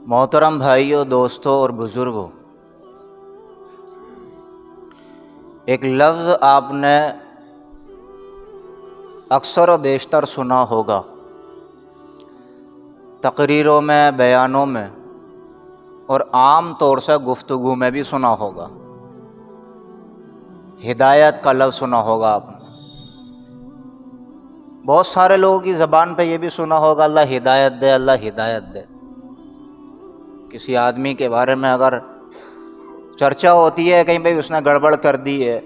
محترم بھائیوں، دوستوں اور بزرگوں، ایک لفظ آپ نے اکثر و بیشتر سنا ہوگا، تقریروں میں، بیانوں میں اور عام طور سے گفتگو میں بھی سنا ہوگا۔ ہدایت کا لفظ سنا ہوگا آپ نے۔ بہت سارے لوگوں کی زبان پہ یہ بھی سنا ہوگا اللہ ہدایت دے، اللہ ہدایت دے۔ کسی آدمی کے بارے میں اگر چرچا ہوتی ہے کہیں پہ اس نے گڑبڑ کر دی ہے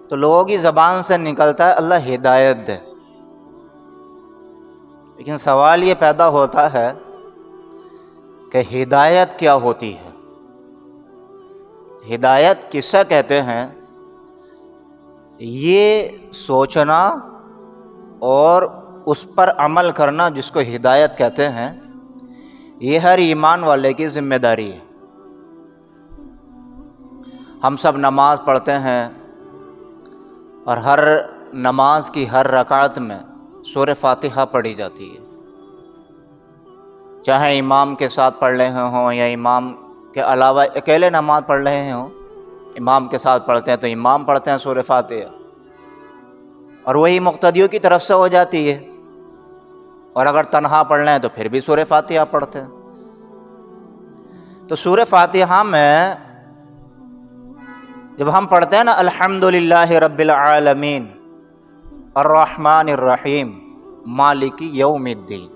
تو لوگوں کی زبان سے نکلتا ہے اللہ ہدایت دے۔ لیکن سوال یہ پیدا ہوتا ہے کہ ہدایت کیا ہوتی ہے؟ ہدایت کسے کہتے ہیں؟ یہ سوچنا اور اس پر عمل کرنا جس کو ہدایت کہتے ہیں، یہ ہر ایمان والے کی ذمہ داری ہے۔ ہم سب نماز پڑھتے ہیں اور ہر نماز کی ہر رکعت میں سورہ فاتحہ پڑھی جاتی ہے، چاہے امام کے ساتھ پڑھ رہے ہوں یا امام کے علاوہ اکیلے نماز پڑھ رہے ہوں۔ امام کے ساتھ پڑھتے ہیں تو امام پڑھتے ہیں سورہ فاتحہ، اور وہی مقتدیوں کی طرف سے ہو جاتی ہے، اور اگر تنہا پڑھ رہے ہیں تو پھر بھی سورہ فاتحہ پڑھتے ہیں۔ تو سورہ فاتحہ میں جب ہم پڑھتے ہیں نا الحمدللہ رب العالمین الرحمن الرحیم مالک یوم الدین،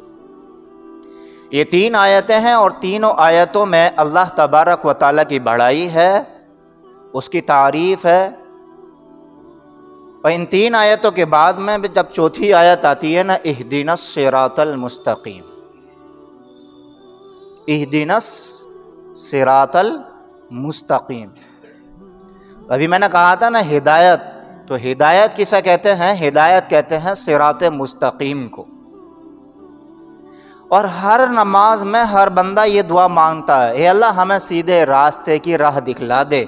یہ 3 آیتیں ہیں، اور تینوں آیتوں میں اللہ تبارک و تعالیٰ کی بڑائی ہے، اس کی تعریف ہے۔ اور ان 3 آیتوں کے بعد میں جب چوتھی آیت آتی ہے نا اہدنا الصراط المستقیم، اہدنا الصراط المستقیم، ابھی میں نے کہا تھا نا ہدایت، تو ہدایت کسے کہتے ہیں؟ ہدایت کہتے ہیں صراط مستقیم کو۔ اور ہر نماز میں ہر بندہ یہ دعا مانگتا ہے، اے اللہ ہمیں سیدھے راستے کی راہ دکھلا دے،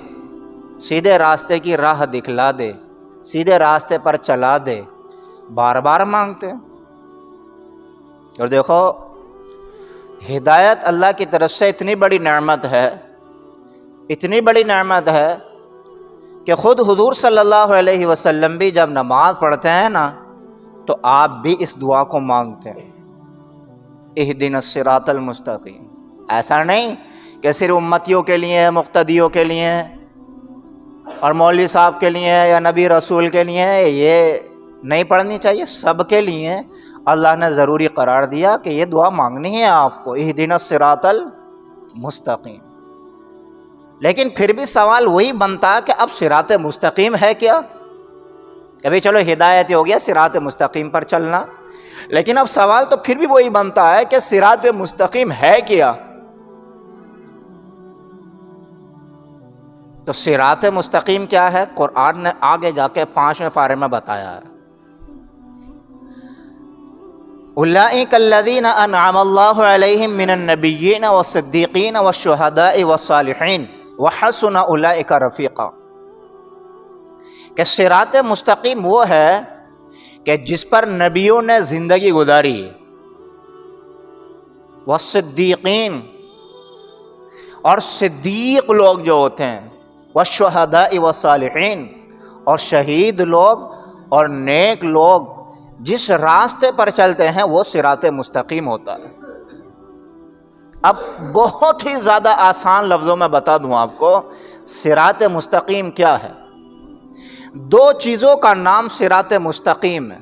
سیدھے راستے کی راہ دکھلا دے، سیدھے راستے پر چلا دے، بار بار مانگتے ہیں۔ اور دیکھو ہدایت اللہ کی طرف سے اتنی بڑی نعمت ہے، اتنی بڑی نعمت ہے کہ خود حضور صلی اللہ علیہ وسلم بھی جب نماز پڑھتے ہیں نا تو آپ بھی اس دعا کو مانگتے ہیں، اہدنا الصراط المستقیم۔ ایسا نہیں کہ صرف امتیوں کے لیے، مقتدیوں کے لیے اور مولوی صاحب کے لیے یا نبی رسول کے لیے، یہ نہیں پڑھنی چاہیے، سب کے لیے اللہ نے ضروری قرار دیا کہ یہ دعا مانگنی ہے آپ کو، اہدنا الصراط المستقیم۔ لیکن پھر بھی سوال وہی بنتا کہ اب صراط مستقیم ہے کیا؟ کبھی چلو ہدایت ہو گیا صراط مستقیم پر چلنا، لیکن اب سوال تو پھر بھی وہی بنتا ہے کہ صراط مستقیم ہے کیا؟ تو صراط مستقیم کیا ہے؟ قرآن نے آگے جا کے 5ویں پارے میں بتایا ہے، اولئک الذین انعم اللہ علیہم من النبیین والصدیقین والشہداء والصالحین وحسن اولئک رفیقا، کہ صراط مستقیم وہ ہے کہ جس پر نبیوں نے زندگی گزاری ہے، والصدیقین، اور صدیق لوگ جو ہوتے ہیں، والشہداء والصالحین، اور شہید لوگ اور نیک لوگ جس راستے پر چلتے ہیں وہ صراط مستقیم ہوتا ہے۔ اب بہت ہی زیادہ آسان لفظوں میں بتا دوں آپ کو صراط مستقیم کیا ہے۔ 2 چیزوں کا نام صراط مستقیم ہے،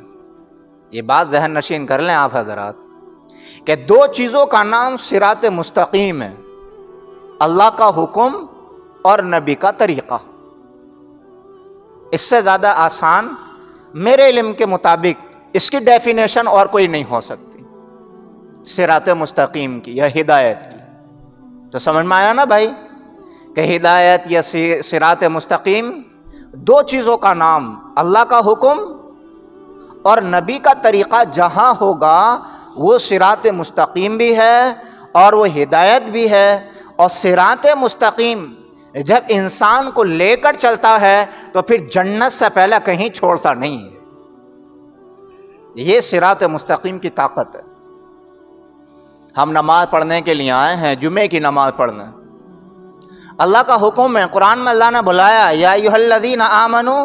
یہ بات ذہن نشین کر لیں آپ حضرات، کہ 2 چیزوں کا نام صراط مستقیم ہے، اللہ کا حکم اور نبی کا طریقہ۔ اس سے زیادہ آسان میرے علم کے مطابق اس کی ڈیفینیشن اور کوئی نہیں ہو سکتی صراط مستقیم کی یا ہدایت کی۔ تو سمجھ میں آیا نا بھائی کہ ہدایت یا صراط مستقیم 2 چیزوں کا نام، اللہ کا حکم اور نبی کا طریقہ جہاں ہوگا وہ صراط مستقیم بھی ہے اور وہ ہدایت بھی ہے۔ اور صراط مستقیم جب انسان کو لے کر چلتا ہے تو پھر جنت سے پہلے کہیں چھوڑتا نہیں ہے، یہ صراط مستقیم کی طاقت ہے۔ ہم نماز پڑھنے کے لیے آئے ہیں، جمعے کی نماز پڑھنے۔ اللہ کا حکم ہے، قرآن میں اللہ نے بلایا یا ایھا الذین آمنوا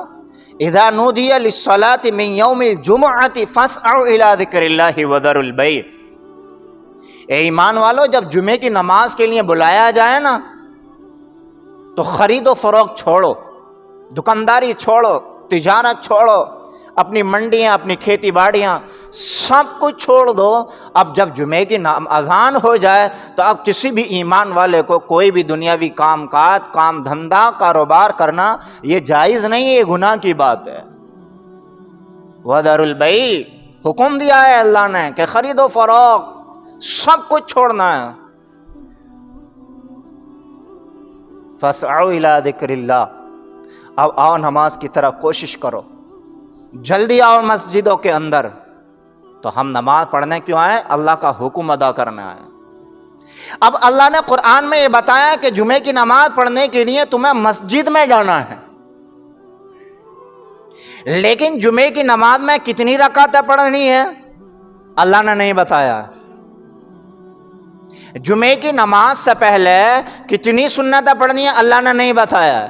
اذا نودی للصلاۃ من یوم الجمعۃ فاسعوا الی ذکر اللہ وذروا البیع۔ اے ایمان والو، جب جمعے کی نماز کے لیے بلایا جائے نا تو خرید و فروخت چھوڑو، دکانداری چھوڑو، تجارت چھوڑو، اپنی منڈیاں، اپنی کھیتی باڑیاں، سب کچھ چھوڑ دو۔ اب جب جمعے کی اذان ہو جائے تو اب کسی بھی ایمان والے کو کوئی بھی دنیاوی کام کاج، کام دھندا، کاروبار کرنا یہ جائز نہیں ہے، یہ گناہ کی بات ہے۔ وَذَرُوا الْبَيْعَ، حکم دیا ہے اللہ نے کہ خرید و فروخت سب کچھ چھوڑنا ہے۔ فَاسْعَوْا إِلَىٰ ذِكْرِ اللَّهِ، اب آؤ نماز کی طرف کوشش کرو، جلدی آؤ مسجدوں کے اندر۔ تو ہم نماز پڑھنے کیوں آئے؟ اللہ کا حکم ادا کرنے آئے۔ اب اللہ نے قرآن میں یہ بتایا کہ جمعے کی نماز پڑھنے کے لیے تمہیں مسجد میں جانا ہے، لیکن جمعے کی نماز میں کتنی رکعتیں پڑھنی ہے اللہ نے نہیں بتایا۔ جمعے کی نماز سے پہلے کتنی سنتیں پڑھنی ہے اللہ نے نہیں بتایا۔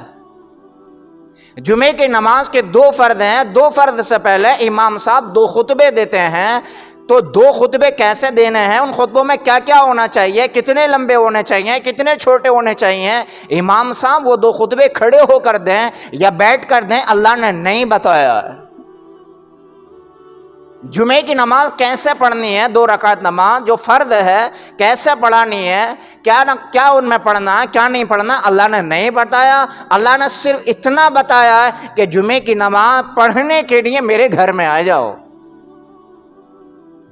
جمعے کی نماز کے 2 فرض ہیں، 2 فرض سے پہلے امام صاحب 2 خطبے دیتے ہیں، تو 2 خطبے کیسے دینے ہیں، ان خطبوں میں کیا کیا ہونا چاہیے، کتنے لمبے ہونے چاہیے، کتنے چھوٹے ہونے چاہیے، امام صاحب وہ 2 خطبے کھڑے ہو کر دیں یا بیٹھ کر دیں، اللہ نے نہیں بتایا ہے۔ جمعے کی نماز کیسے پڑھنی ہے، 2 رکعت نماز جو فرض ہے کیسے پڑھانی ہے، کیا ان میں پڑھنا ہے، کیا نہیں پڑھنا، اللہ نے نہیں بتایا۔ اللہ نے صرف اتنا بتایا ہے کہ جمعے کی نماز پڑھنے کے لیے میرے گھر میں آ جاؤ۔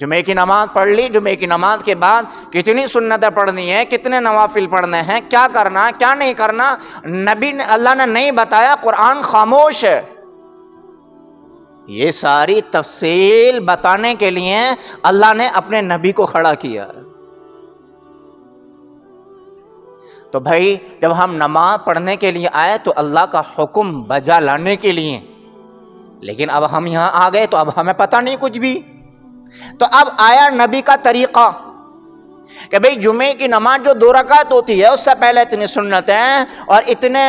جمعے کی نماز پڑھ لی، جمعے کی نماز کے بعد کتنی سنتیں پڑھنی ہے، کتنے نوافل پڑھنے ہیں، کیا کرنا ہے، کیا نہیں کرنا، اللہ نے نہیں بتایا، قرآن خاموش ہے۔ یہ ساری تفصیل بتانے کے لیے اللہ نے اپنے نبی کو کھڑا کیا۔ تو بھائی جب ہم نماز پڑھنے کے لیے آئے تو اللہ کا حکم بجا لانے کے لیے، لیکن اب ہم یہاں آ گئے تو اب ہمیں پتہ نہیں کچھ بھی۔ تو اب آیا نبی کا طریقہ کہ بھئی جمعے کی نماز جو 2 رکعت ہوتی ہے اس سے پہلے اتنی سنتیں، اور اتنے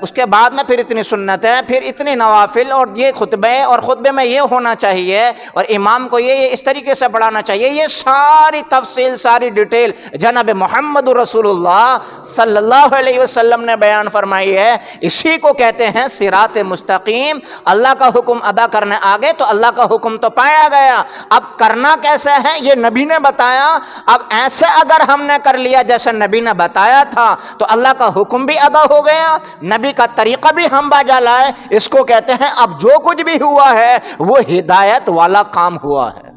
اس کے بعد میں پھر اتنی سنتیں، پھر اتنی نوافل، اور یہ خطبے، اور خطبے میں یہ ہونا چاہیے، اور امام کو یہ اس طریقے سے پڑھانا چاہیے، یہ ساری تفصیل، ساری ڈیٹیل جناب محمد رسول اللہ صلی اللہ علیہ وسلم نے بیان فرمائی ہے۔ اسی کو کہتے ہیں صراط مستقیم۔ اللہ کا حکم ادا کرنے آگے تو اللہ کا حکم تو پایا گیا، اب کرنا کیسے ہے یہ نبی نے بتایا۔ اب ایسے اگر ہم نے کر لیا جیسے نبی نے بتایا تھا تو اللہ کا حکم بھی ادا ہو گیا، نبی کا طریقہ بھی ہم بجا لائے۔ اس کو کہتے ہیں اب جو کچھ بھی ہوا ہے وہ ہدایت والا کام ہوا ہے۔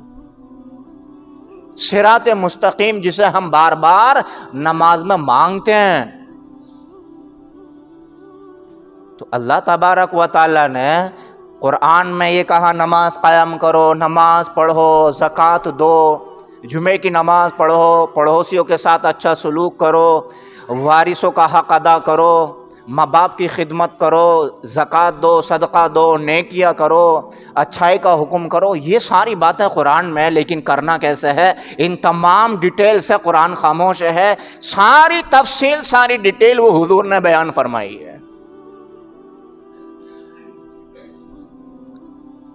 صراط مستقیم جسے ہم بار بار نماز میں مانگتے ہیں، تو اللہ تبارک و تعالی نے قرآن میں یہ کہا نماز قائم کرو، نماز پڑھو، زکوٰۃ دو، جمعے کی نماز پڑھو، پڑوسیوں کے ساتھ اچھا سلوک کرو، وارثوں کا حق ادا کرو، ماں باپ کی خدمت کرو، زکوٰۃ دو، صدقہ دو، نیکیاں کرو، اچھائی کا حکم کرو۔ یہ ساری باتیں قرآن میں، لیکن کرنا کیسے ہے، ان تمام ڈیٹیل سے قرآن خاموش ہے۔ ساری تفصیل، ساری ڈیٹیل وہ حضور نے بیان فرمائی ہے۔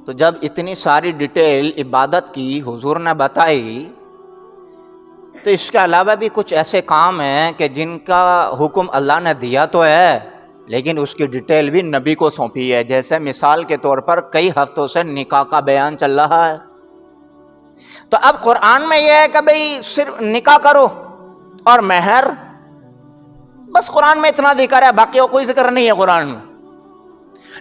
تو جب اتنی ساری ڈیٹیل عبادت کی حضور نے بتائی تو اس کے علاوہ بھی کچھ ایسے کام ہیں کہ جن کا حکم اللہ نے دیا تو ہے لیکن اس کی ڈیٹیل بھی نبی کو سونپی ہے۔ جیسے مثال کے طور پر کئی ہفتوں سے نکاح کا بیان چل رہا ہے، تو اب قرآن میں یہ ہے کہ بھئی صرف نکاح کرو اور مہر، بس قرآن میں اتنا ذکر ہے، باقی کوئی ذکر نہیں ہے قرآن میں۔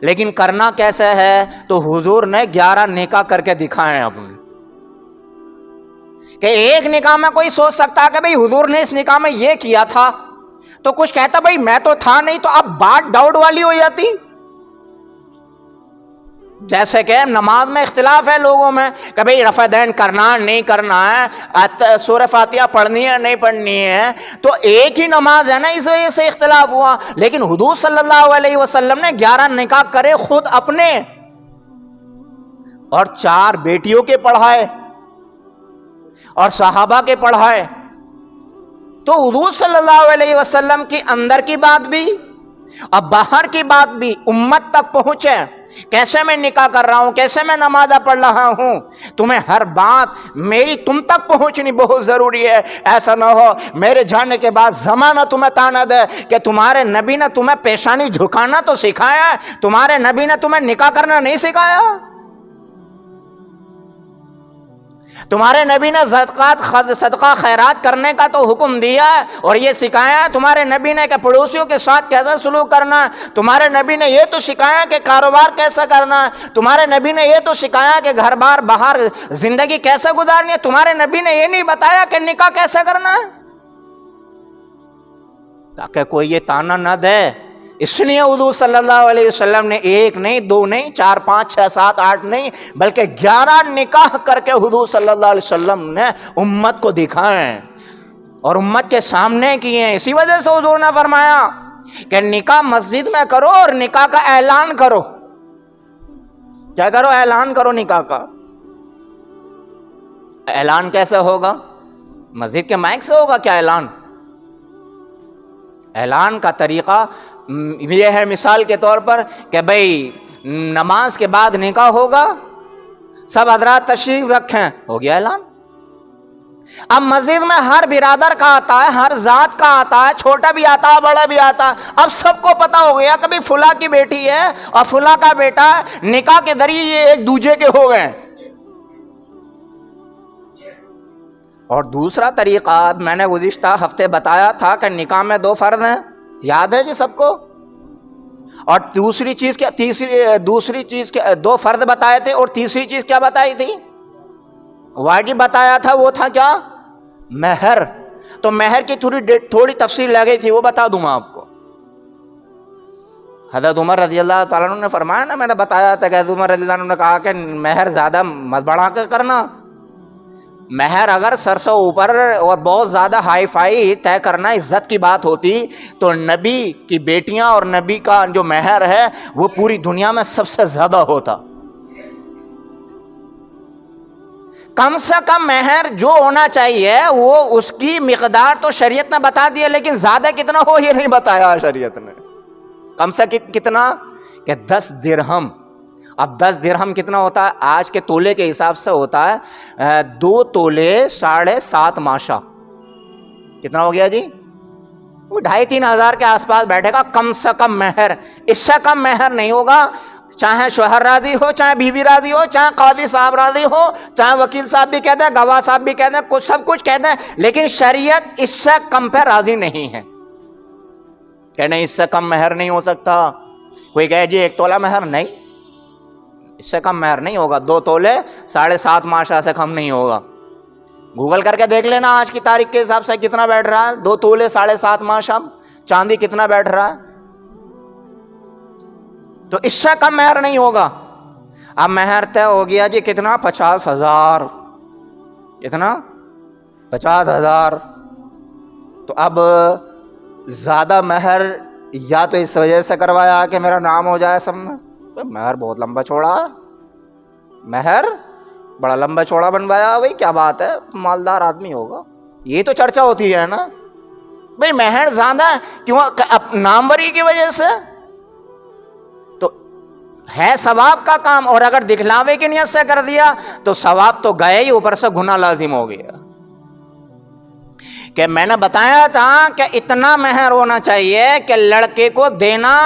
لیکن کرنا کیسے ہے تو حضور نے 11 نکاح کر کے دکھائے ہیں اپنے، کہ ایک نکاح میں کوئی سوچ سکتا ہے کہ بھئی حضور نے اس نکاح میں یہ کیا تھا، تو کچھ کہتا بھئی میں تو تھا نہیں، تو اب بات ڈاؤٹ والی ہو جاتی۔ جیسے کہ نماز میں اختلاف ہے لوگوں میں کہ بھئی رفع دین کرنا نہیں کرنا ہے، سورہ فاتحہ پڑھنی ہے نہیں پڑھنی ہے، تو ایک ہی نماز ہے نا، اس وجہ سے اختلاف ہوا۔ لیکن حضور صلی اللہ علیہ وسلم نے 11 نکاح کرے خود اپنے، اور 4 بیٹیوں کے پڑھائے اور صحابہ کے پڑھائے، تو حضور صلی اللہ علیہ وسلم کی اندر کی بات بھی اور باہر کی بات بھی امت تک پہنچے. کیسے میں نکاح کر رہا ہوں, کیسے میں نمازہ پڑھ رہا ہوں, تمہیں ہر بات میری تم تک پہنچنی بہت ضروری ہے. ایسا نہ ہو میرے جانے کے بعد زمانہ تمہیں تانا دے کہ تمہارے نبی نے تمہیں پیشانی جھکانا تو سکھایا ہے, تمہارے نبی نے تمہیں نکاح کرنا نہیں سکھایا. تمہارے نبی نے صدقہ خیرات کرنے کا تو حکم دیا ہے اور یہ سکھایا ہے. تمہارے نبی نے کہ پڑوسیوں کے ساتھ کیسا سلوک کرنا ہے. تمہارے نبی نے یہ تو سکھایا کہ کاروبار کیسا کرنا ہے. تمہارے نبی نے یہ تو سکھایا کہ گھر بار باہر زندگی کیسے گزارنی ہے. تمہارے نبی نے یہ نہیں بتایا کہ نکاح کیسے کرنا ہے, تاکہ کوئی یہ تانا نہ دے. اس لیے حضور صلی اللہ علیہ وسلم نے ایک نہیں, دو نہیں, 4 5 6 7 8 نہیں بلکہ 11 نکاح کر کے حضور صلی اللہ علیہ وسلم نے امت کو دکھائے اور امت کے سامنے کیے ہیں. اسی وجہ سے حضور نے فرمایا کہ نکاح مسجد میں کرو اور نکاح کا اعلان کرو. کیا کرو؟ اعلان کرو نکاح کا. اعلان کیسے ہوگا؟ مسجد کے مائک سے ہوگا کیا اعلان؟ اعلان کا طریقہ یہ ہے مثال کے طور پر کہ بھئی نماز کے بعد نکاح ہوگا, سب حضرات تشریف رکھیں, ہو گیا اعلان. اب مسجد میں ہر برادر کا آتا ہے, ہر ذات کا آتا ہے, چھوٹا بھی آتا ہے, بڑا بھی آتا ہے. اب سب کو پتا ہو گیا کبھی فلاں کی بیٹی ہے اور فلاں کا بیٹا ہے, نکاح کے ذریعے یہ ایک دوسرے کے ہو گئے. اور دوسرا طریقہ میں نے گزشتہ ہفتے بتایا تھا کہ نکاح میں 2 فرض ہیں, یاد ہے جی سب کو. اور دوسری چیز کیا, دوسری چیز کیا, 2 فرض بتائے تھے اور تیسری چیز کیا بتائی تھی؟ واجب بتایا تھا. وہ تھا کیا؟ مہر. تو مہر کی تھوڑی تفصیل لگی تھی, وہ بتا دوں میں آپ کو. حضرت عمر رضی اللہ تعالیٰ عنہ نے فرمایا نا, میں نے بتایا تھا کہ حضرت عمر رضی اللہ عنہ نے کہا کہ مہر زیادہ مت بڑھا کے کرنا. مہر اگر سر سے اوپر اور بہت زیادہ ہائی فائی طے کرنا عزت کی بات ہوتی تو نبی کی بیٹیاں اور نبی کا جو مہر ہے وہ پوری دنیا میں سب سے زیادہ ہوتا. کم سے کم مہر جو ہونا چاہیے وہ اس کی مقدار تو شریعت نے بتا دی ہے, لیکن زیادہ کتنا ہو یہ نہیں بتایا شریعت نے. کم سے کتنا کہ 10 درہم. اب 10 درہم کتنا ہوتا ہے؟ آج کے تولے کے حساب سے ہوتا ہے 2 تولے 7.5 ماشا. کتنا ہو گیا جی؟ وہ 2,500-3 ہزار کے آس پاس بیٹھے گا کم سے کم مہر. اس سے کم مہر نہیں ہوگا, چاہے شوہر راضی ہو, چاہے بیوی راضی ہو, چاہے قاضی صاحب راضی ہو, چاہے وکیل صاحب بھی کہہ دیں, گواہ صاحب بھی کہہ دیں, سب کچھ کہہ دیں, لیکن شریعت اس سے کم پہ راضی نہیں ہے کہ نہیں اس سے کم مہر نہیں ہو سکتا. کوئی کہے جی 1 تولہ مہر, نہیں, اس سے کم مہر نہیں ہوگا. 2 تولے 7.5 ماشا سے کم نہیں ہوگا. گوگل کر کے دیکھ لینا آج کی تاریخ کے حساب سے کتنا بیٹھ رہا ہے. 2 تولے 7.5 ماشا چاندی کتنا بیٹھ رہا ہے. تو اس سے کم مہر نہیں ہوگا. اب مہر طے ہو گیا جی کتنا؟ 50,000. کتنا؟ 50,000. تو اب زیادہ مہر یا تو اس وجہ سے کروایا کہ میرا نام ہو جائے سب میں, مہر بہت لمبا چوڑا ہے, مہر بڑا لمبا چوڑا بنوایا بھائی, کیا بات ہے, مالدار آدمی ہوگا. یہ تو چرچا ہوتی ہے نا بھائی مہر زیادہ کیوں؟ ناموری کی وجہ سے. تو ہے ثواب کا کام, اور اگر دکھلاوے کی نیت سے کر دیا تو ثواب تو گئے ہی, اوپر سے گناہ لازم ہو گیا. کہ میں نے بتایا تھا کہ اتنا مہر ہونا چاہیے کہ لڑکے کو دینا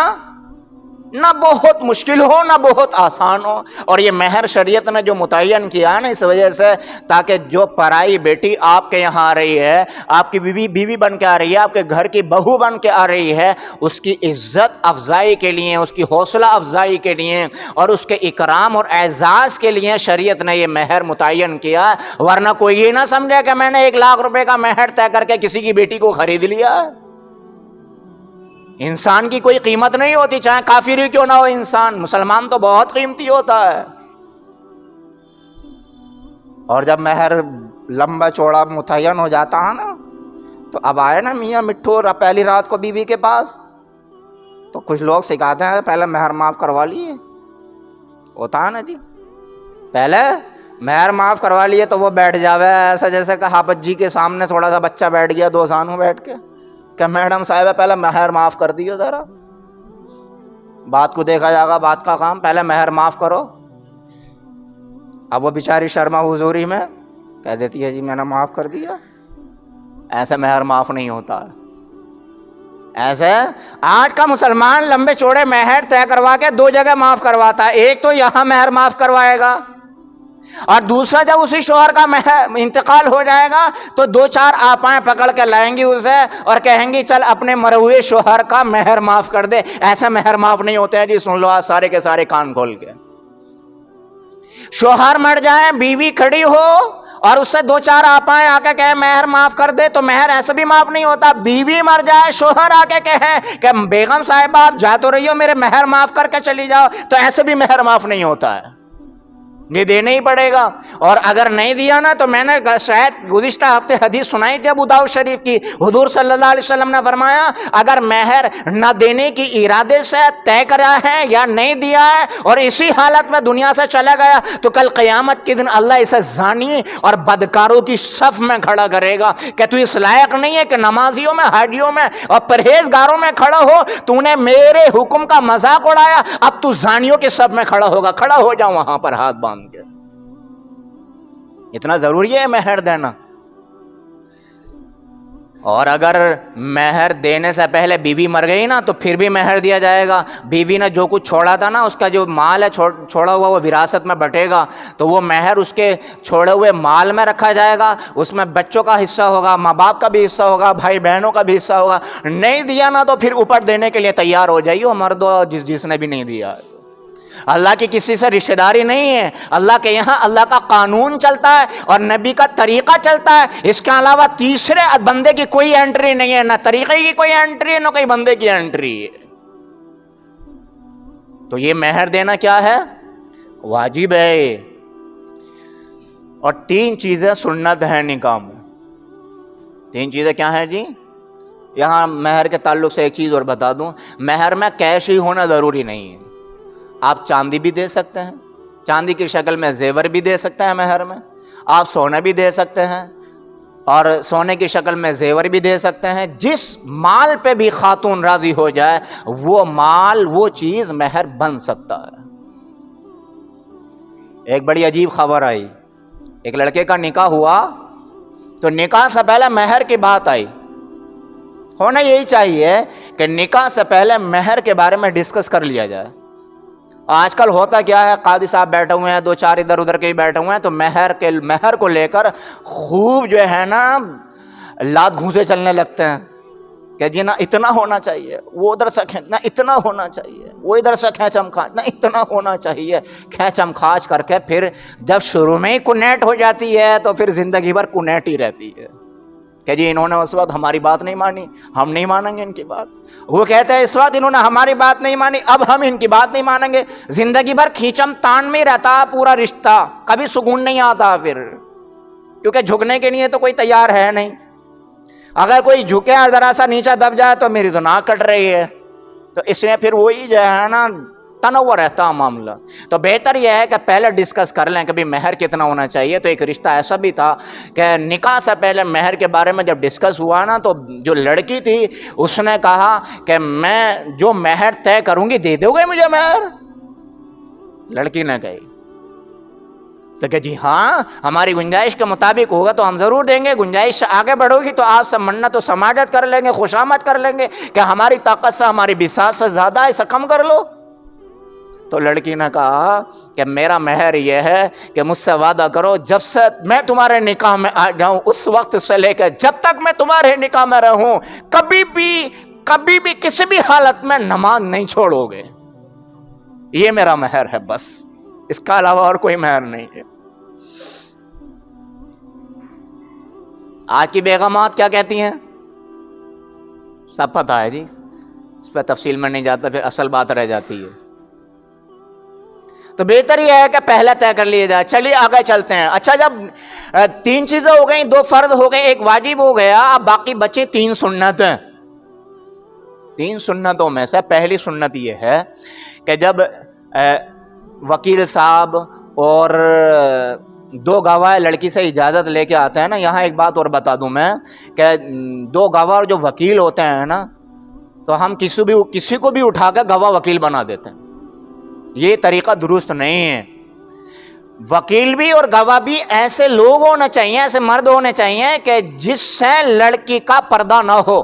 نہ بہت مشکل ہو نہ بہت آسان ہو. اور یہ مہر شریعت نے جو متعین کیا ہے نا اس وجہ سے, تاکہ جو پرائی بیٹی آپ کے یہاں آ رہی ہے, آپ کی بیوی بن کے آ رہی ہے, آپ کے گھر کی بہو بن کے آ رہی ہے, اس کی عزت افزائی کے لیے, اس کی حوصلہ افزائی کے لیے اور اس کے اکرام اور اعزاز کے لیے شریعت نے یہ مہر متعین کیا. ورنہ کوئی یہ نہ سمجھے کہ میں نے 1 لاکھ روپے کا مہر طے کر کے کسی کی بیٹی کو خرید لیا. انسان کی کوئی قیمت نہیں ہوتی, چاہے کافر ہی کیوں نہ ہو انسان. مسلمان تو بہت قیمتی ہوتا ہے. اور جب مہر لمبا چوڑا متعین ہو جاتا ہے نا, تو اب آئے نا میاں مٹھو پہلی رات کو بیوی کے پاس, تو کچھ لوگ سکھاتے ہیں پہلے مہر معاف کروا لیے. ہوتا ہے نا جی, پہلے مہر معاف کروا لیے تو وہ بیٹھ جاوے ایسا جیسے کہ حافظ جی کے سامنے تھوڑا سا بچہ بیٹھ گیا دو زانوں بیٹھ کے کہ میڈم صاحبہ پہلے مہر معاف کر دیو ذرا. بات کو دیکھا جائے گا، بات کا کام، پہلے مہر معاف کرو. اب وہ بیچاری شرما حضوری میں کہہ دیتی ہے جی میں نے معاف کر دیا. ایسے مہر معاف نہیں ہوتا. ایسے آج کا مسلمان لمبے چوڑے مہر طے کروا کے دو جگہ معاف کرواتا ہے. ایک تو یہاں مہر معاف کروائے گا، اور دوسرا جب اسی شوہر کا انتقال ہو جائے گا تو دو چار آپائیں پکڑ کے لائیں گی اسے اور کہیں گی چل اپنے مرے ہوئے شوہر کا مہر معاف کر دے. ایسے مہر معاف نہیں ہوتے ہیں جی. سن لو آج سارے کے سارے کان کھول کے. شوہر مر جائے، بیوی کھڑی ہو اور اس سے دو چار آپائیں آ کے کہے مہر معاف کر دے تو مہر ایسے بھی معاف نہیں ہوتا. بیوی مر جائے، شوہر آ کے کہے کہ بیگم صاحبہ آپ جا تو رہی ہو، میرے مہر معاف کر کے چلی جاؤ، تو ایسے بھی مہر معاف نہیں ہوتا ہے. یہ دینا ہی پڑے گا. اور اگر نہیں دیا نا تو میں نے شاید گزشتہ ہفتے حدیث سنائی تھی ابو داؤد شریف کی. حضور صلی اللہ علیہ وسلم نے فرمایا اگر مہر نہ دینے کی ارادے سے طے کرا ہے یا نہیں دیا ہے اور اسی حالت میں دنیا سے چلا گیا تو کل قیامت کے دن اللہ اسے زانی اور بدکاروں کی صف میں کھڑا کرے گا کہ تو اس لائق نہیں ہے کہ نمازیوں میں، حاجیوں میں اور پرہیزگاروں میں کھڑا ہو. تو نے میرے حکم کا مذاق اڑایا، اب تو زانیوں کے صف میں کھڑا ہوگا. کھڑا ہو جاؤ وہاں پر ہاتھ باندھ کے. اتنا ضروری ہے مہر دینا. اور اگر مہر دینے سے پہلے بیوی مر گئی نا تو پھر بھی مہر دیا جائے گا. بیوی نے جو کچھ چھوڑا تھا نا، اس کا جو مال ہے چھوڑا ہوا وہ وراثت میں بٹے گا، تو وہ مہر اس کے چھوڑے ہوئے مال میں رکھا جائے گا. اس میں بچوں کا حصہ ہوگا، ماں باپ کا بھی حصہ ہوگا، بھائی بہنوں کا بھی حصہ ہوگا. نہیں دیا نا تو پھر اوپر دینے کے لیے تیار ہو جائیے مردوں، جس نے بھی نہیں دیا. اللہ کی کسی سے رشتہ داری نہیں ہے. اللہ کے یہاں اللہ کا قانون چلتا ہے اور نبی کا طریقہ چلتا ہے. اس کے علاوہ تیسرے بندے کی کوئی انٹری نہیں ہے، نہ طریقے کی کوئی انٹری ہے، نہ کوئی بندے کی انٹری ہے. تو یہ مہر دینا کیا ہے؟ واجب ہے. اور 3 چیزیں سنت ہیں نکاح میں. 3 چیزیں کیا ہیں جی؟ یہاں مہر کے تعلق سے ایک چیز اور بتا دوں، مہر میں کیش ہی ہونا ضروری نہیں ہے. آپ چاندی بھی دے سکتے ہیں، چاندی کی شکل میں زیور بھی دے سکتے ہیں مہر میں. آپ سونا بھی دے سکتے ہیں اور سونے کی شکل میں زیور بھی دے سکتے ہیں. جس مال پہ بھی خاتون راضی ہو جائے وہ مال، وہ چیز مہر بن سکتا ہے. ایک بڑی عجیب خبر آئی. ایک لڑکے کا نکاح ہوا تو نکاح سے پہلے مہر کی بات آئی. ہونا یہی چاہیے کہ نکاح سے پہلے مہر کے بارے میں ڈسکس کر لیا جائے. آج کل ہوتا کیا ہے، قاضی صاحب بیٹھے ہوئے ہیں، 2-4 ادھر ادھر کے ہی بیٹھے ہوئے ہیں، تو مہر کو لے کر خوب جو ہے نا لات گھونسے چلنے لگتے ہیں کہ جی نا اتنا ہونا چاہیے، وہ ادھر سے کھینچنا اتنا ہونا چاہیے، وہ ادھر سے کھینچم کھانچ نہ اتنا ہونا چاہیے. کھینچم کھانچ کر کے پھر جب شروع میں ہی کنیٹ ہو جاتی ہے تو پھر زندگی بھر کنیٹ ہی رہتی ہے کہ جی انہوں نے اس وقت ہماری بات نہیں مانی، ہم نہیں مانیں گے ان کی بات. وہ کہتے ہیں اس وقت انہوں نے ہماری بات نہیں مانی، اب ہم ان کی بات نہیں مانیں گے. زندگی بھر کھینچم تان میں رہتا پورا رشتہ، کبھی سکون نہیں آتا پھر، کیونکہ جھکنے کے لیے تو کوئی تیار ہے نہیں. اگر کوئی جھکے اور ذرا سا نیچا دب جائے تو میری تو ناک کٹ رہی ہے. تو اس میں پھر وہی جو ہے نا تنوع رہتا معاملہ. تو بہتر یہ ہے کہ پہلے ڈسکس کر لیں کہ بھی مہر کتنا ہونا چاہیے. تو ایک رشتہ ایسا بھی تھا کہ نکاح سے پہلے مہر کے بارے میں جب ڈسکس ہوا نا تو جو لڑکی تھی اس نے کہا کہ میں جو مہر طے کروں گی دے دو گے مجھے مہر؟ لڑکی نے کہی تو کہ جی ہاں ہماری گنجائش کے مطابق ہوگا تو ہم ضرور دیں گے. گنجائش سے آگے بڑھو گی تو آپ سے منت و سماجت کر لیں گے، خوشامد کر لیں گے کہ ہماری طاقت سے، ہماری بساط سے زیادہ ہے، اسے کم کر لو. تو لڑکی نے کہا کہ میرا مہر یہ ہے کہ مجھ سے وعدہ کرو جب سے میں تمہارے نکاح میں آ جاؤں اس وقت سے لے کے جب تک میں تمہارے نکاح میں رہوں کبھی بھی کسی بھی حالت میں نماز نہیں چھوڑو گے. یہ میرا مہر ہے، بس اس کا علاوہ اور کوئی مہر نہیں ہے. آج کی بیگمات کیا کہتی ہیں سب پتہ ہے جی، اس پہ تفصیل میں نہیں جاتا، پھر اصل بات رہ جاتی ہے. تو بہتر یہ ہے کہ پہلے طے کر لیے جائے. چلیے آگے چلتے ہیں. اچھا جب 3 چیزیں ہو گئیں، 2 فرض ہو گئے، 1 واجب ہو گیا، اب باقی بچے 3 سنتیں. 3 سنتوں میں سے پہلی سنت یہ ہے کہ جب وکیل صاحب اور دو گواہ لڑکی سے اجازت لے کے آتے ہیں نا. یہاں ایک بات اور بتا دوں میں کہ دو گواہ اور جو وکیل ہوتے ہیں نا, تو ہم کسی کو بھی اٹھا کر گواہ وکیل بنا دیتے ہیں. یہ طریقہ درست نہیں ہے. وکیل بھی اور گواہ بھی ایسے لوگ ہونا چاہیے, ایسے مرد ہونے چاہیے کہ جس سے لڑکی کا پردہ نہ ہو.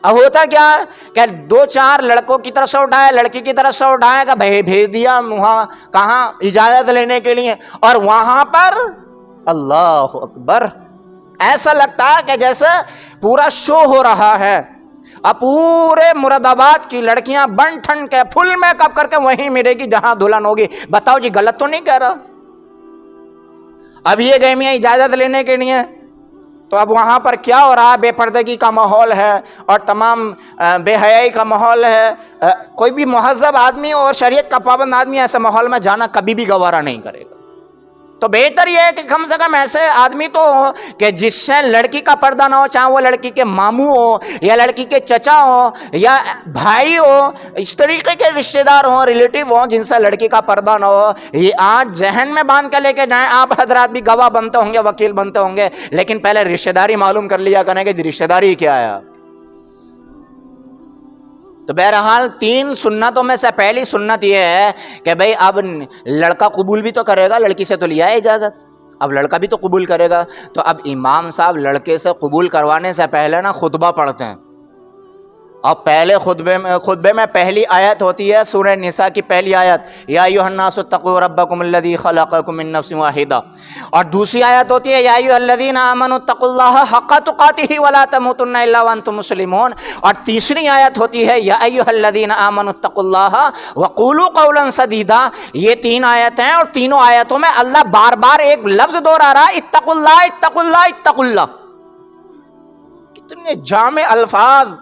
اب ہوتا کیا کہ دو چار لڑکوں کی طرف سے اٹھایا, لڑکی کی طرف سے اٹھایا کہ بھائی بھیج دیا وہاں کہاں اجازت لینے کے لیے, اور وہاں پر اللہ اکبر ایسا لگتا ہے کہ جیسے پورا شو ہو رہا ہے. اب پورے مراد آباد کی لڑکیاں بن ٹھن کے فل میک اپ کر کے وہیں ملے گی جہاں دلہن ہوگی. بتاؤ جی غلط تو نہیں کہہ رہا؟ اب یہ گئی میاں اجازت لینے کے لیے, تو اب وہاں پر کیا ہو رہا ہے؟ بے پردگی کا ماحول ہے اور تمام بے حیائی کا ماحول ہے. کوئی بھی مہذب آدمی اور شریعت کا پابند آدمی ایسے ماحول میں جانا کبھی بھی گوارا نہیں کرے گا. تو بہتر یہ ہے کہ کم سے کم ایسے آدمی تو ہو کہ جس سے لڑکی کا پردہ نہ ہو, چاہے وہ لڑکی کے ماموں ہو یا لڑکی کے چچا ہو یا بھائی ہو, اس طریقے کے رشتہ دار ہوں, ریلیٹیو ہوں جن سے لڑکی کا پردہ نہ ہو. یہ آج ذہن میں باندھ کے لے کے جائیں. آپ حضرات بھی گواہ بنتے ہوں گے, وکیل بنتے ہوں گے, لیکن پہلے رشتہ داری معلوم کر لیا کریں کہ رشتہ داری کیا ہے. تو بہرحال 3 سنتوں میں سے پہلی سنت یہ ہے کہ بھئی اب لڑکا قبول بھی تو کرے گا, لڑکی سے تو لیا ہے اجازت, اب لڑکا بھی تو قبول کرے گا. تو اب امام صاحب لڑکے سے قبول کروانے سے پہلے نا خطبہ پڑھتے ہیں. اب پہلے خطبے میں پہلی آیت ہوتی ہے سورہ نساء کی پہلی آیت, یا ایھا الناس اتقوا ربکم الذی خلقکم من نفس واحدہ, اور دوسری آیت ہوتی ہے یا ایھا الذین آمنوا اتقوا اللہ حق تقاتہ ولا تموتن الا وانتم مسلمون, اور تیسری آیت ہوتی ہے یا ایھا الذین آمنوا اتقوا اللہ وقولوا قولا سدیدا. یہ 3 آیتیں ہیں اور تینوں آیتوں میں اللہ بار بار ایک لفظ دوہرا رہا ہے, اتقوا اللہ اتقوا اللہ اتقوا اللہ. کتنے جامع الفاظ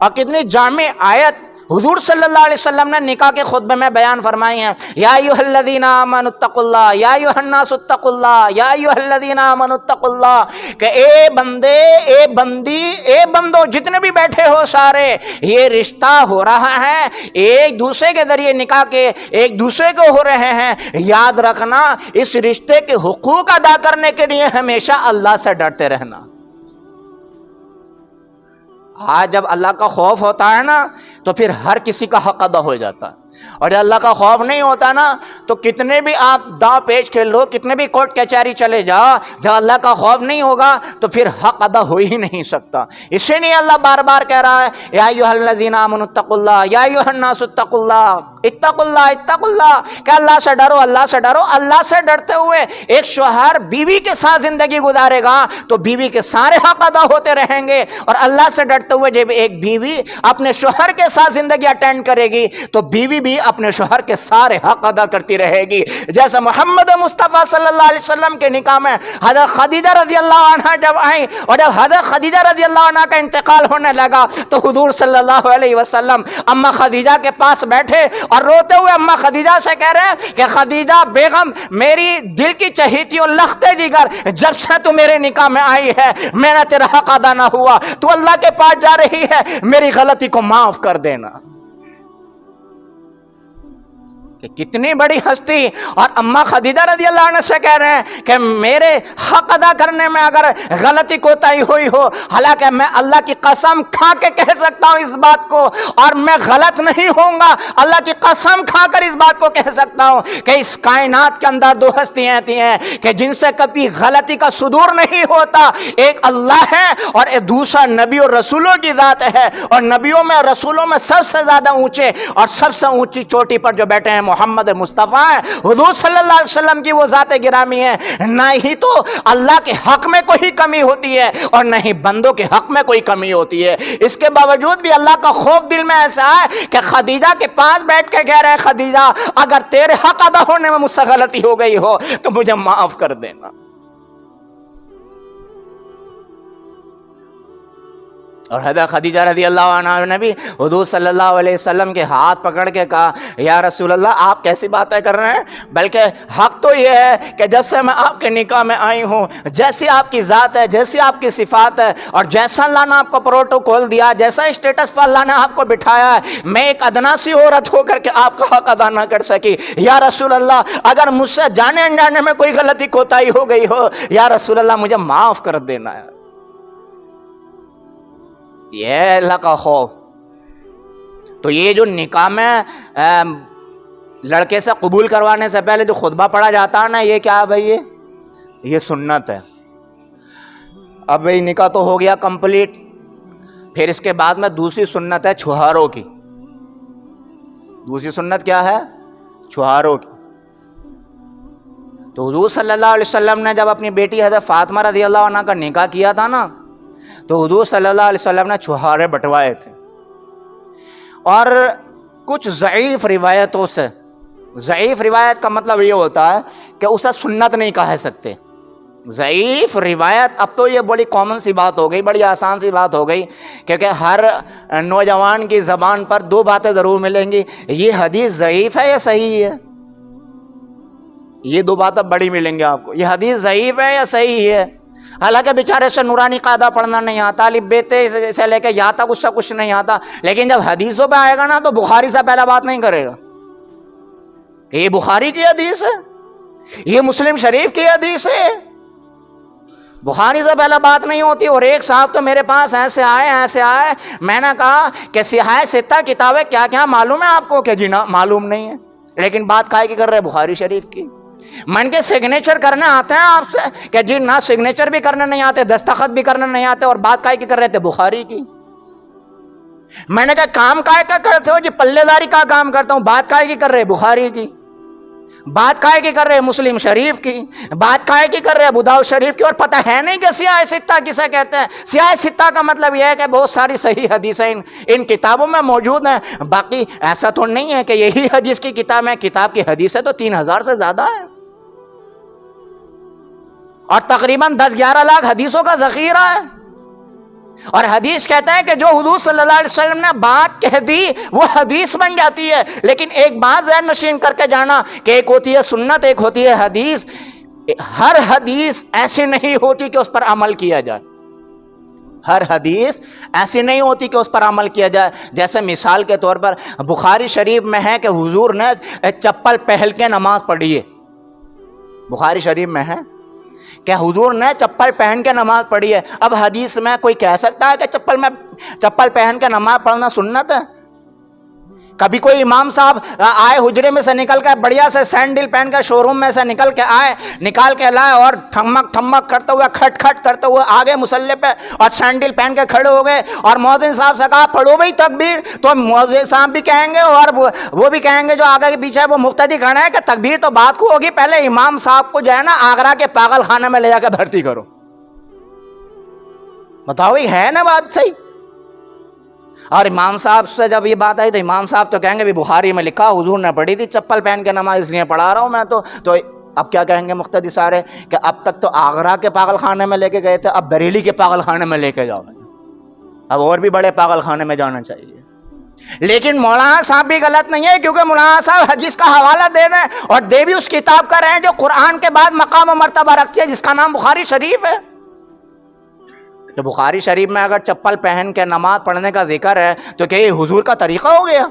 اور کتنی جامع آیت حضور صلی اللہ علیہ وسلم نے نکاح کے خطبے میں بیان فرمائی ہیں. یا ایھا الذین آمنوا اتقوا اللہ, یا ایھا الناس اتقوا اللہ, یا ایھا الذین آمنوا اتقوا اللہ, کہ اے بندے, اے بندی, اے بندو جتنے بھی بیٹھے ہو سارے, یہ رشتہ ہو رہا ہے ایک دوسرے کے ذریعے, نکاح کے ایک دوسرے کو ہو رہے ہیں. یاد رکھنا اس رشتے کے حقوق ادا کرنے کے لیے ہمیشہ اللہ سے ڈرتے رہنا. آج جب اللہ کا خوف ہوتا ہے نا تو پھر ہر کسی کا حق ادا ہو جاتا ہے, اور جب اللہ کا خوف نہیں ہوتا نا تو کتنے بھی آپ داؤ پیچ کھیل لو, کتنے بھی کورٹ کچہری چلے جاؤ, جب اللہ کا خوف نہیں ہوگا تو پھر حق ادا ہو ہی نہیں سکتا. اسی لیے اللہ بار بار کہہ رہا ہے یا ایھا الذین آمنوا اتقوا اللہ, یا ایھا الناس اتقوا اللہ اتقوا اللہ اتقوا اللہ, کہ اللہ سے ڈرو, اللہ سے ڈرو. اللہ سے ڈرتے ہوئے ایک شوہر بیوی کے ساتھ زندگی گزارے گا تو بیوی کے سارے حق ادا ہوتے رہیں گے, اور اللہ سے ڈرتے ہوئے جب ایک بیوی اپنے شوہر کے ساتھ زندگی اٹینڈ کرے گی تو بیوی بھی اپنے شوہر کے سارے حق ادا کرتی رہے گی. جیسے محمد مصطفیٰ صلی اللہ علیہ وسلم کے نکاح میں حضرت خدیجہ رضی اللہ عنہ جب آئیں, اور جب حضرت خدیجہ رضی اللہ عنہ کا انتقال ہونے لگا تو حضور صلی اللہ علیہ وسلم اما خدیجہ کے پاس بیٹھے اور روتے ہوئے اما خدیجہ سے کہہ رہے ہیں کہ خدیجہ بیگم, میری دل کی چہیتی اور لخت جگر, جب سے تو میرے نکاح میں آئی ہے میرا تیرا حق ادا نہ ہوا, تو اللہ کے پاس جا رہی ہے, میری غلطی کو معاف کر دینا. کہ کتنی بڑی ہستی, اور اما خدیجہ رضی اللہ عنہ سے کہہ رہے ہیں کہ میرے حق ادا کرنے میں اگر غلطی کوتاہی ہوئی ہو, حالانکہ میں اللہ کی قسم کھا کے کہہ سکتا ہوں اس بات کو, اور میں غلط نہیں ہوں گا, اللہ کی قسم کھا کر اس بات کو کہہ سکتا ہوں کہ اس کائنات کے اندر 2 ہستیاں ایسی ہیں کہ جن سے کبھی غلطی کا صدور نہیں ہوتا. ایک اللہ ہے اور ایک دوسرا نبی اور رسولوں کی ذات ہے, اور نبیوں میں اور رسولوں میں سب سے زیادہ اونچے اور سب سے اونچی چوٹی پر جو بیٹھے ہیں محمد مصطفیٰ ہے, حضور صلی اللہ علیہ وسلم کی وہ ذات گرامی ہے. نہ ہی تو اللہ کے حق میں کوئی کمی ہوتی ہے اور نہ ہی بندوں کے حق میں کوئی کمی ہوتی ہے. اس کے باوجود بھی اللہ کا خوف دل میں ایسا ہے کہ خدیجہ کے پاس بیٹھ کے کہہ رہے ہیں خدیجہ اگر تیرے حق ادا ہونے میں مجھ سے غلطی ہو گئی ہو تو مجھے معاف کر دینا. اور حضرت خدیجہ رضی اللہ عنہا نے بھی حضور صلی اللہ علیہ وسلم کے ہاتھ پکڑ کے کہا یا رسول اللہ آپ کیسی باتیں کر رہے ہیں، بلکہ حق تو یہ ہے کہ جب سے میں آپ کے نکاح میں آئی ہوں، جیسی آپ کی ذات ہے، جیسی آپ کی صفات ہے، اور جیسا اللہ نے آپ کو پروٹوکول دیا، جیسا اسٹیٹس پر اللہ نے آپ کو بٹھایا ہے، میں ایک ادنا سی عورت ہو کر کے آپ کا حق ادا نہ کر سکی۔ یا رسول اللہ اگر مجھ سے جانے انجانے میں کوئی غلطی کوتاہی ہو گئی ہو، یا رسول اللہ مجھے معاف کر دینا ہے۔ یہ اللہ کا خوف۔ تو یہ جو نکاح میں لڑکے سے قبول کروانے سے پہلے جو خطبہ پڑھا جاتا ہے نا، یہ کیا ہے بھائی؟ یہ سنت ہے۔ اب بھائی نکاح تو ہو گیا کمپلیٹ، پھر اس کے بعد میں دوسری سنت ہے چھہاروں کی۔ دوسری سنت کیا ہے؟ چھہاروں کی۔ تو حضور صلی اللہ علیہ وسلم نے جب اپنی بیٹی حضرت فاطمہ رضی اللہ عنہ کا نکاح کیا تھا نا، تو حضور صلی اللہ علیہ وسلم نے چھہارے بٹوائے تھے، اور کچھ ضعیف روایتوں سے، ضعیف روایت کا مطلب یہ ہوتا ہے کہ اسے سنت نہیں کہہ سکتے۔ ضعیف روایت، اب تو یہ بڑی کامن سی بات ہو گئی، بڑی آسان سی بات ہو گئی، کیونکہ ہر نوجوان کی زبان پر دو باتیں ضرور ملیں گی، یہ حدیث ضعیف ہے یا صحیح ہے۔ یہ دو باتیں بڑی ملیں گی آپ کو، یہ حدیث ضعیف ہے یا صحیح ہے۔ حالانکہ بیچارے سے نورانی قاعدہ پڑھنا نہیں آتا، الف بیتے سے لے کے یا تک اس سے کچھ نہیں آتا، لیکن جب حدیثوں پہ آئے گا نا تو بخاری سے پہلا بات نہیں کرے گا کہ یہ بخاری کی حدیث ہے، یہ مسلم شریف کی حدیث ہے۔ بخاری سے پہلا بات نہیں ہوتی۔ اور ایک صاحب تو میرے پاس ایسے آئے، میں نے کہا کہ سیاہ ستہ کتابیں کیا کیا معلوم ہے آپ کو؟ کہ جی نا معلوم نہیں ہے، لیکن بات کائے کی کر رہے بخاری شریف کی۔ من کے سگنیچر کرنے آتے ہیں آپ سے کہ جی نہ سگنیچر بھی کرنے نہیں آتے، دستخط بھی کرنے نہیں آتے، اور بات کائے کی کر رہے تھے بخاری کی۔ میں نے کہا کام کائے کا کرتے ہو؟ جی پلے داری کا کام کرتا ہوں۔ بات کائے کی کر رہے بخاری کی، بات کائے کی کر رہے مسلم شریف کی، بات کائے کی کر رہے ابو داؤد شریف کی، اور پتہ ہے نہیں کہ سیاہ ستہ کسے کہتے ہیں۔ سیاہ ستہ کا مطلب یہ ہے کہ بہت ساری صحیح حدیثیں ان کتابوں میں موجود ہیں، باقی ایسا تو نہیں ہے کہ یہی حدیث کی کتاب ہے۔ کتاب کی حدیثیں تو 3000 سے زیادہ ہیں، اور تقریباً 10-11 لاکھ حدیثوں کا ذخیرہ ہے۔ اور حدیث کہتا ہے کہ جو حضور صلی اللہ علیہ وسلم نے بات کہہ دی وہ حدیث بن جاتی ہے۔ لیکن ایک بات ذہن نشین کر کے جانا کہ ایک ہوتی ہے سنت، ایک ہوتی ہے حدیث۔ ہر حدیث ایسی نہیں ہوتی کہ اس پر عمل کیا جائے، ہر حدیث ایسی نہیں ہوتی کہ اس پر عمل کیا جائے۔ جیسے مثال کے طور پر بخاری شریف میں ہے کہ حضور نے چپل پہن کے نماز پڑھی ہے، بخاری شریف میں ہے کہ حضور نے چپل پہن کے نماز پڑھی ہے۔ اب حدیث میں کوئی کہہ سکتا ہے کہ چپل پہن کے نماز پڑھنا سنت ہے؟ کبھی کوئی امام صاحب آئے حجرے میں سے نکل کے، بڑھیا سے سینڈل پہن کے شو روم میں سے نکل کے لائے، اور ٹھمک ٹھمک کرتے ہوئے، کھٹ کھٹ کرتے ہوئے آگے مصلی پہ اور سینڈل پہن کے کھڑے ہو گئے، اور مؤذن صاحب سے کہا پڑھو بھائی تکبیر، تو مؤذن صاحب بھی کہیں گے اور وہ بھی کہیں گے جو آگے کے پیچھے وہ مقتدی کھڑے ہیں کہ تکبیر تو بات کو ہوگی، پہلے امام صاحب کو جو ہے نا آگرہ کے پاگل خانے میں لے جا کے بھرتی کرو۔ بتاؤ ہے نا بات صحیح؟ اور امام صاحب سے جب یہ بات آئی تو امام صاحب تو کہیں گے بھی بخاری میں لکھا حضور نے پڑھی تھی چپل پہن کے نماز، اس لیے پڑھا رہا ہوں میں تو اب کیا کہیں گے مقتدی سارے کہ اب تک تو آگرہ کے پاگل خانے میں لے کے گئے تھے، اب بریلی کے پاگل خانے میں لے کے جاؤ، اب اور بھی بڑے پاگل خانے میں جانا چاہیے۔ لیکن مولانا صاحب بھی غلط نہیں ہے، کیونکہ مولانا صاحب حدیث کا حوالہ دے رہے ہیں، اور دے بھی اس کتاب کا رہے ہیں جو قرآن کے بعد مقام و مرتبہ رکھتی ہے، جس کا نام بخاری شریف ہے۔ تو بخاری شریف میں اگر چپل پہن کے نماز پڑھنے کا ذکر ہے تو کیا یہ حضور کا طریقہ ہو گیا؟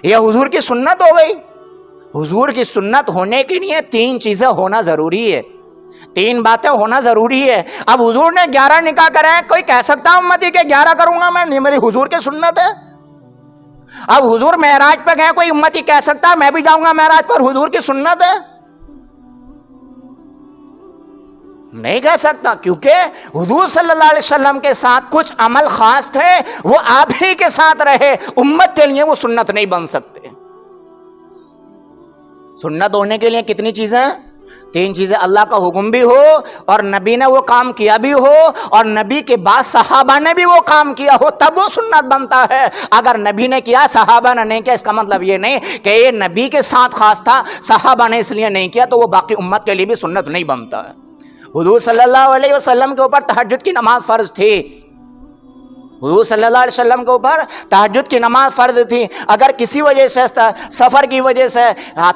یہ حضور کی سنت ہو گئی؟ حضور کی سنت ہونے کے لیے 3 چیزیں ہونا ضروری ہے، 3 باتیں ہونا ضروری ہے۔ اب حضور نے 11 نکاح کرے ہیں، کوئی کہہ سکتا ہے امتی کہ 11 کروں گا میں، نہیں، میری حضور کی سنت ہے۔ اب حضور معراج پہ گئے، کوئی امتی کہہ سکتا ہے میں بھی جاؤں گا معراج پر، حضور کی سنت ہے؟ نہیں کہہ سکتا، کیونکہ حضور صلی اللہ علیہ وسلم کے ساتھ کچھ عمل خاص تھے، وہ آپ ہی کے ساتھ رہے، امت کے لیے وہ سنت نہیں بن سکتے۔ سنت ہونے کے لیے کتنی چیزیں؟ 3 چیزیں، اللہ کا حکم بھی ہو، اور نبی نے وہ کام کیا بھی ہو، اور نبی کے بعد صحابہ نے بھی وہ کام کیا ہو، تب وہ سنت بنتا ہے۔ اگر نبی نے کیا صحابہ نے نہیں کیا، اس کا مطلب یہ نہیں کہ یہ نبی کے ساتھ خاص تھا، صحابہ نے اس لیے نہیں کیا تو وہ باقی امت کے لیے بھی سنت نہیں بنتا ہے۔ حضور صلی اللہ علیہ وسلم کے اوپر تہجد کی نماز فرض تھی، حضور صلی اللہ علیہ وسلم کے اوپر تہجد کی نماز فرض تھی. اگر کسی وجہ سے سفر کی وجہ سے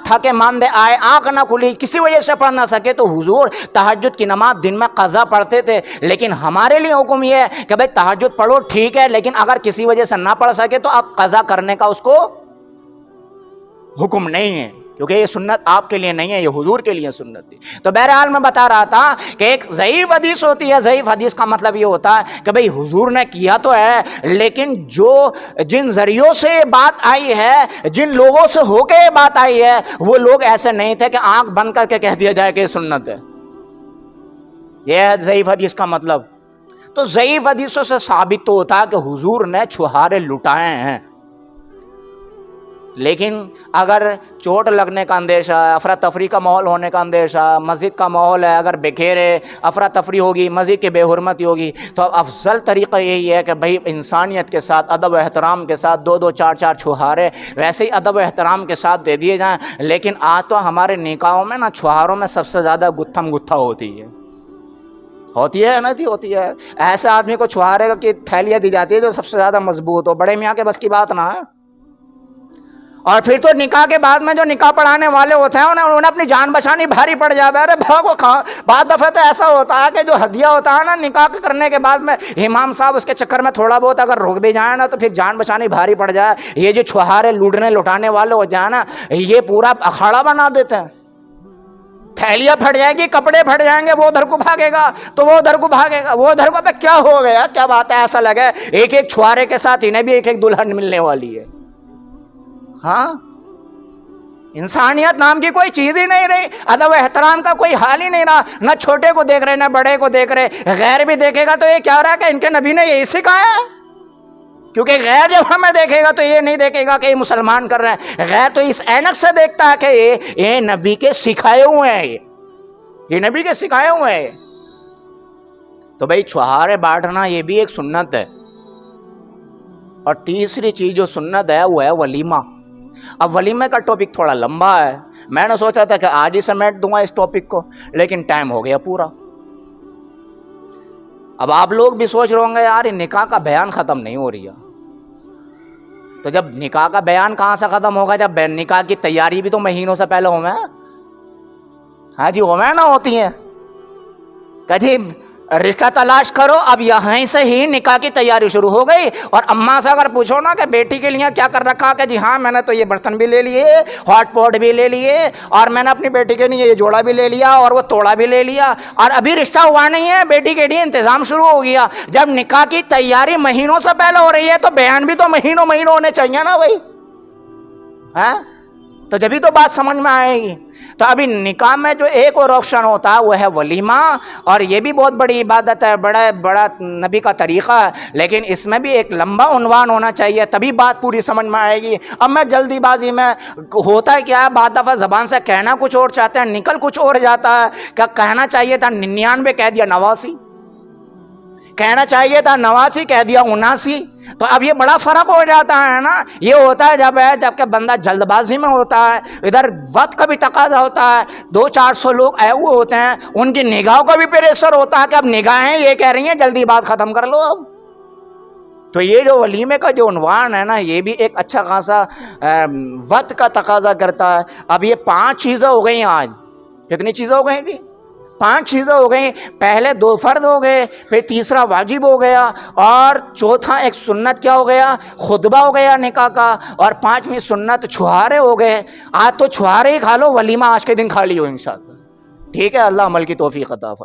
تھکے ماندے آئے, آنکھ نہ کھلی, کسی وجہ سے پڑھ نہ سکے, تو حضور تہجد کی نماز دن میں قضا پڑھتے تھے. لیکن ہمارے لیے حکم یہ ہے کہ بھئی تہجد پڑھو ٹھیک ہے, لیکن اگر کسی وجہ سے نہ پڑھ سکے تو آپ قضا کرنے کا اس کو حکم نہیں ہے, کیونکہ یہ سنت آپ کے لیے نہیں ہے, یہ حضور کے لیے سنت تھی. تو بہرحال میں بتا رہا تھا کہ ایک ضعیف حدیث ہوتی ہے. ضعیف حدیث کا مطلب یہ ہوتا ہے کہ بھئی حضور نے کیا تو ہے, لیکن جن ذریعوں سے یہ بات آئی ہے, جن لوگوں سے ہو کے یہ بات آئی ہے, وہ لوگ ایسے نہیں تھے کہ آنکھ بند کر کے کہہ دیا جائے کہ یہ سنت ہے. یہ ہے ضعیف حدیث کا مطلب. تو ضعیف حدیثوں سے ثابت تو ہوتا ہے کہ حضور نے چھہارے لٹائے ہیں. لیکن اگر چوٹ لگنے کا اندیشہ ہے, افراتفری کا ماحول ہونے کا اندیشہ, مسجد کا ماحول ہے, اگر بکھیرے افراتفری ہوگی, مسجد کی بے حرمتی ہوگی, تو اب افضل طریقہ یہی ہے کہ بھئی انسانیت کے ساتھ, ادب و احترام کے ساتھ 2-2 4-4 چھہارے ویسے ہی ادب و احترام کے ساتھ دے دیے جائیں. لیکن آج تو ہمارے نکاحوں میں نا چھہاروں میں سب سے زیادہ گتھم گتھا ہوتی ہے نا جی, ہوتی ہے. ایسے آدمی کو چھہارے کی تھیلیاں دی جاتی ہے جو سب سے زیادہ مضبوط ہو. بڑے میاں کے بس کی بات نہ ہے. اور پھر تو نکاح کے بعد میں جو نکاح پڑھانے والے ہوتے ہیں انہوں نے اپنی جان بچانی بھاری پڑ جائے. ارے بھاگو کھا. بعض دفعہ تو ایسا ہوتا ہے کہ جو ہدیہ ہوتا ہے نا نکاح کرنے کے بعد میں, امام صاحب اس کے چکر میں تھوڑا بہت اگر رک بھی جائیں نا تو پھر جان بچانی بھاری پڑ جائے. یہ جو چھہارے لوٹنے لٹانے والے ہو جائیں نا, یہ پورا اکھاڑا بنا دیتے ہیں. تھیلیاں پھٹ جائے گی, کپڑے پھٹ جائیں گے, وہ ادھر کو بھاگے گا تو وہ ادھر کو بھاگے گا, وہ ادھر کو. پہ کیا ہو گیا, کیا بات ہے, ایسا لگے ایک ایک چھوارے کے ساتھ انہیں بھی ایک ایک دلہن ملنے والی ہے. ہاں, انسانیت نام کی کوئی چیز ہی نہیں رہی, ادب و احترام کا کوئی حال ہی نہیں رہا. نہ چھوٹے کو دیکھ رہے, نہ بڑے کو دیکھ رہے. غیر بھی دیکھے گا تو یہ کیا رہا ہے کہ ان کے نبی نے یہی سکھایا ہے. کیونکہ غیر جب ہمیں دیکھے گا تو یہ نہیں دیکھے گا کہ یہ مسلمان کر رہے ہیں. غیر تو اس اینک سے دیکھتا ہے کہ یہ نبی کے سکھائے ہوئے ہیں, یہ نبی کے سکھائے ہوئے ہیں. تو بھئی چھہارے بانٹنا یہ بھی ایک سنت ہے. اور تیسری چیز جو سنت ہے وہ ہے ولیمہ. اب ولیمے کا ٹاپک تھوڑا لمبا ہے, میں نے سوچا تھا کہ آج ہی سمیٹ دوں گا اس ٹاپک کو, لیکن ٹائم ہو گیا پورا. اب آپ لوگ بھی سوچ رہے ہوں گے یار نکاح کا بیان ختم نہیں ہو رہی ہے. تو جب نکاح کا بیان کہاں سے ختم ہوگا, جب نکاح کی تیاری بھی تو مہینوں سے پہلے ہوئے. ہاں جی, ہوئے نا, ہوتی ہیں کہ جی رشتہ تلاش کرو. اب یہاں سے ہی نکاح کی تیاری شروع ہو گئی. اور اماں سے اگر پوچھو نا کہ بیٹی کے لیے کیا کر رکھا, کہ جی ہاں میں نے تو یہ برتن بھی لے لیے, ہاٹ پاٹ بھی لے لیے, اور میں نے اپنی بیٹی کے لیے یہ جوڑا بھی لے لیا, اور وہ توڑا بھی لے لیا, اور ابھی رشتہ ہوا نہیں ہے, بیٹی کے لیے انتظام شروع ہو گیا. جب نکاح کی تیاری مہینوں سے پہلے ہو رہی ہے تو بیان بھی تو مہینوں ہونے چاہیے نا بھائی. ہاں, تو جبھی تو بات سمجھ میں آئے گی. تو ابھی نکاح میں جو ایک اور آپشن ہوتا ہے وہ ہے ولیمہ, اور یہ بھی بہت بڑی عبادت ہے, بڑا نبی کا طریقہ ہے. لیکن اس میں بھی ایک لمبا عنوان ہونا چاہیے, تبھی بات پوری سمجھ میں آئے گی. اب میں جلدی بازی میں, ہوتا ہے کیا ہے بعض دفعہ زبان سے کہنا کچھ اور چاہتے ہیں, نکل کچھ اور جاتا ہے. کیا کہنا چاہیے تھا 99 کہہ دیا 89, کہنا چاہیے تھا 89 کہہ دیا 79. تو اب یہ بڑا فرق ہو جاتا ہے نا. یہ ہوتا ہے جب کہ بندہ جلد بازی میں ہوتا ہے, ادھر وقت کا بھی تقاضا ہوتا ہے, 200-400 لوگ آئے ہوئے ہوتے ہیں, ان کی نگاہوں کا بھی پریشر ہوتا ہے کہ اب نگاہیں یہ کہہ رہی ہیں جلدی بات ختم کر لو اب. تو یہ جو ولیمے کا جو عنوان ہے نا, یہ بھی ایک اچھا خاصا وقت کا تقاضا کرتا ہے. اب یہ 5 چیزیں ہو گئی آج. کتنی چیزیں ہو گئی جی؟ 5 چیزیں ہو گئیں. پہلے 2 فرض ہو گئے, پھر تیسرا واجب ہو گیا, اور چوتھا ایک سنت کیا ہو گیا, خطبہ ہو گیا نکاح کا, اور 5ویں سنت چھہارے ہو گئے. آج تو چھہارے ہی کھا لو, ولیمہ آج کے دن کھا لیو انشاءاللہ. ٹھیک ہے, اللہ عمل کی توفیق عطا فرمائے.